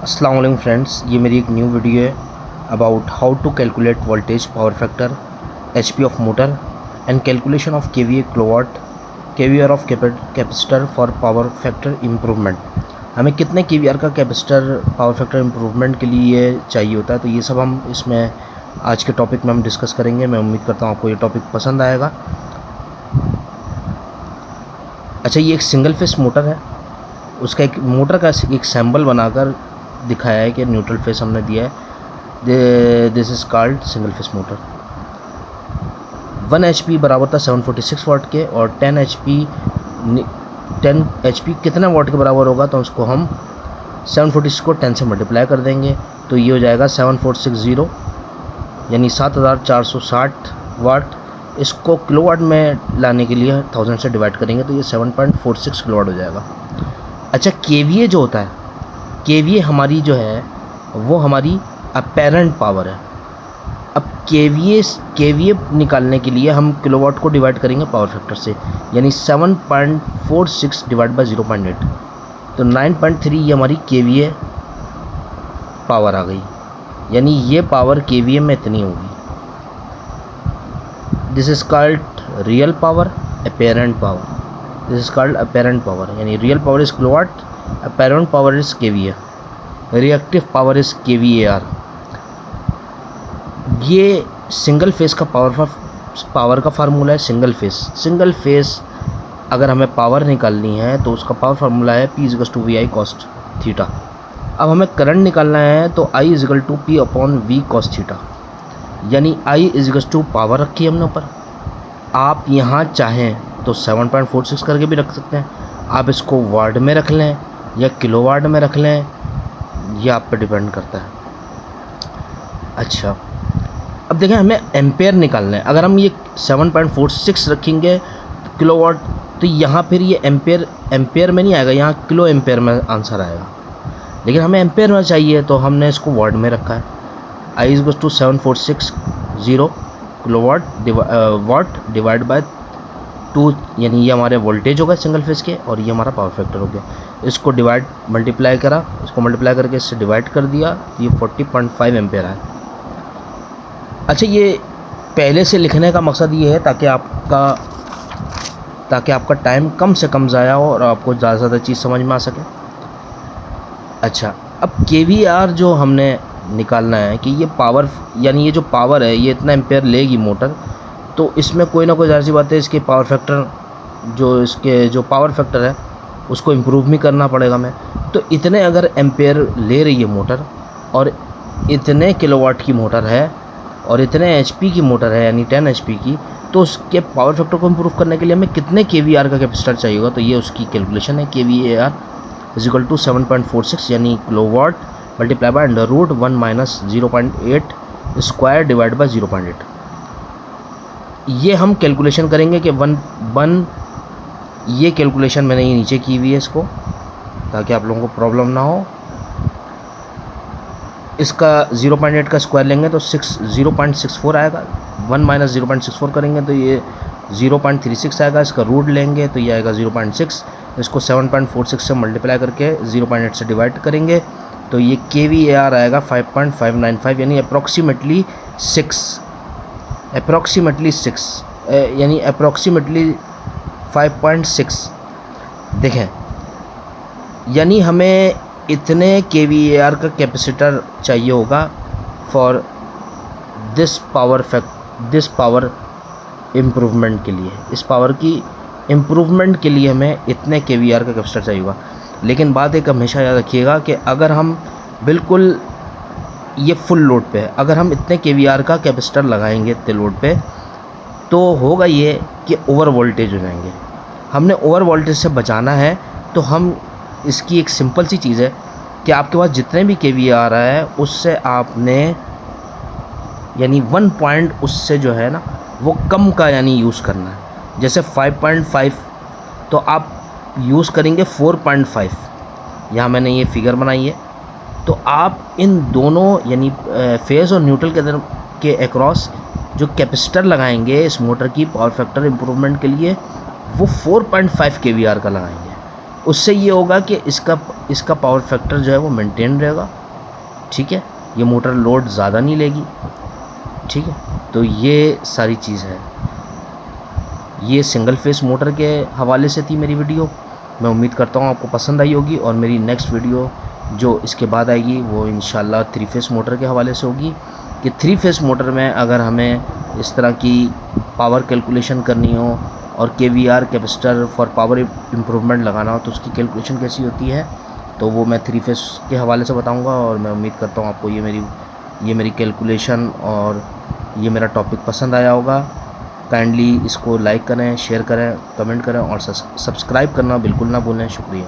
अस्सलाम वालेकुम फ्रेंड्स, ये मेरी एक न्यू वीडियो है about how to calculate voltage power factor HP of motor and calculation of KVA kilowatt KVAR of capacitor for power factor improvement. हमें कितने KVR का कैपेसिटर पावर फैक्टर इम्प्रूवमेंट के लिए चाहिए होता है, तो ये सब हम इसमें आज के टॉपिक में हम डिस्कस करेंगे। मैं उम्मीद करता हूँ आपको ये टॉपिक पसंद आएगा। अच्छा, ये एक सिंगल फेस मोटर है, उसका एक मोटर का एक सैम्बल बनाकर दिखाया है कि न्यूट्रल फेस हमने दिया है। This is called single phase motor. 1 HP बराबर था 746 वाट के, और 10 HP कितना वाट के बराबर होगा, तो उसको हम 746 को 10 से मल्टीप्लाई कर देंगे, तो ये हो जाएगा 7460 यानी 7460 वाट। इसको किलोवाट में लाने के लिए 1000 से डिवाइड करेंगे तो ये 7.46 किलोवाट हो जाएगा। अच्छा, केवीए जो होता है, केवीए हमारी जो है वो हमारी अपेरेंट पावर है। अब केवीए निकालने के लिए हम किलोवाट को डिवाइड करेंगे पावर फैक्टर से, यानी 7.46 डिवाइड बाय 0.8, तो 9.3 ये हमारी केवीए पावर आ गई, यानी ये पावर केवीए में इतनी होगी। This is called real power, apparent power. This is called apparent power, यानी real power is kilowatt, apparent power is kVA, reactive power is kVAR। ये सिंगल फेस का पावर का फार्मूला है। सिंगल फेस अगर हमें पावर निकालनी है तो उसका पावर फार्मूला है P=VI cos थीटा। अब हमें करंट निकालना है तो I=P/V cos थीटा, यानी I पावर रखी है हमने ऊपर। आप यहाँ चाहें तो 7.46 करके भी रख सकते हैं, आप इसको वाट में रख लें या किलोवाट में रख लें, ये आप पे डिपेंड करता है। अच्छा, अब देखें हमें एम्पेयर निकालना है। अगर हम ये 7.46 रखेंगे किलोवाट, तो यहाँ फिर ये एम्पेयर में नहीं आएगा, यहाँ किलो एम्पेयर में आंसर आएगा, लेकिन हमें एम्पेयर में चाहिए तो हमने इसको वाट में रखा है। I=746 kilowatt watt divide by 2, यानी ये हमारे वोल्टेज होगा सिंगल फेस के, और ये हमारा पावर फैक्टर हो गया। इसको मल्टीप्लाई करा, इसको मल्टीप्लाई करके इससे डिवाइड कर दिया, ये 40.5 एम्पेयर है। अच्छा, ये पहले से लिखने का मकसद ये है ताकि आपका टाइम कम से कम ज़ाया हो और आपको ज़्यादा से ज़्यादा चीज़ समझ में आ सके। अच्छा, अब केवीआर जो हमने निकालना है कि ये पावर, यानी ये जो पावर है ये इतना एम्पेयर लेगी मोटर, तो इसमें कोई ना कोई ज़ाहिर सी बात है इसके पावर फैक्टर जो पावर फैक्टर है उसको इम्प्रूव भी करना पड़ेगा हमें। तो इतने अगर एम्पेयर ले रही है मोटर, और इतने किलोवाट की मोटर है, और इतने एचपी की मोटर है यानी 10 HP की, तो उसके पावर फैक्टर को इम्प्रूव करने के लिए हमें कितने केवीआर का कैपेसिटर चाहिए होगा, तो ये उसकी कैलकुलेशन है। KVAR 7.46 यानी kilowatt multiply by √1 - 0.8 square divide by 0.8। ये हम कैलकुलेशन करेंगे कि ये कैलकुलेशन मैंने ये नीचे की हुई है इसको, ताकि आप लोगों को प्रॉब्लम ना हो। इसका 0.8 का स्क्वायर लेंगे तो 0.64 आएगा, 1 - 0.64 करेंगे तो ये 0.36 आएगा। इसका रूट लेंगे तो ये आएगा 0.6। इसको 7.46 से मल्टीप्लाई करके 0.8 से डिवाइड करेंगे तो ये KVAR आएगा 5.595, यानी अप्रॉक्सीमेटली 5.6। देखें, यानी हमें इतने KVAR का कैपेसिटर चाहिए होगा फॉर दिस पावर इम्प्रूवमेंट के लिए। इस पावर की इम्प्रूवमेंट के लिए हमें इतने KVAR का कैपेसिटर चाहिए होगा। लेकिन बात एक हमेशा याद रखिएगा कि अगर हम बिल्कुल ये फुल लोड पे है, अगर हम इतने KVAR का कैपेसिटर लगाएंगे इतने लोड पे, तो होगा ये कि ओवर वोल्टेज हो जाएंगे। हमने ओवर वोल्टेज से बचाना है, तो हम इसकी एक सिंपल सी चीज़ है कि आपके पास जितने भी KVA आ रहा है उससे आपने यानी 1 पॉइंट उससे जो है ना वो कम का यानी यूज़ करना है। जैसे 5.5 तो आप यूज़ करेंगे 4.5, यहाँ मैंने ये फिगर बनाई है। तो आप इन दोनों यानी फेज़ और न्यूट्रल के अक्रॉस जो कैपेसिटर लगाएंगे इस मोटर की पावर फैक्टर इम्प्रूवमेंट के लिए, वो 4.5 KVAR का लगाएंगे। उससे ये होगा कि इसका इसका पावर फैक्टर जो है वो मेंटेन रहेगा, ठीक है। ये मोटर लोड ज़्यादा नहीं लेगी, ठीक है। तो ये सारी चीज़ है। ये सिंगल फेस मोटर के हवाले से थी मेरी वीडियो। मैं उम्मीद करता हूँ आपको पसंद आई होगी, और मेरी नेक्स्ट वीडियो जो इसके बाद आएगी वो इंशाल्लाह 3 फेस मोटर के हवाले से होगी, कि 3 फेस मोटर में अगर हमें इस तरह की पावर कैलकुलेशन करनी हो और KVR capacitor for power improvement लगाना हो तो उसकी कैलकुलेशन कैसी होती है, तो वो मैं 3 फेस के हवाले से बताऊँगा। और मैं उम्मीद करता हूँ आपको ये मेरी कैलकुलेशन और ये मेरा टॉपिक पसंद आया होगा। काइंडली इसको लाइक करें, शेयर करें, कमेंट करें और सब्सक्राइब करना बिल्कुल ना भूलें। शुक्रिया।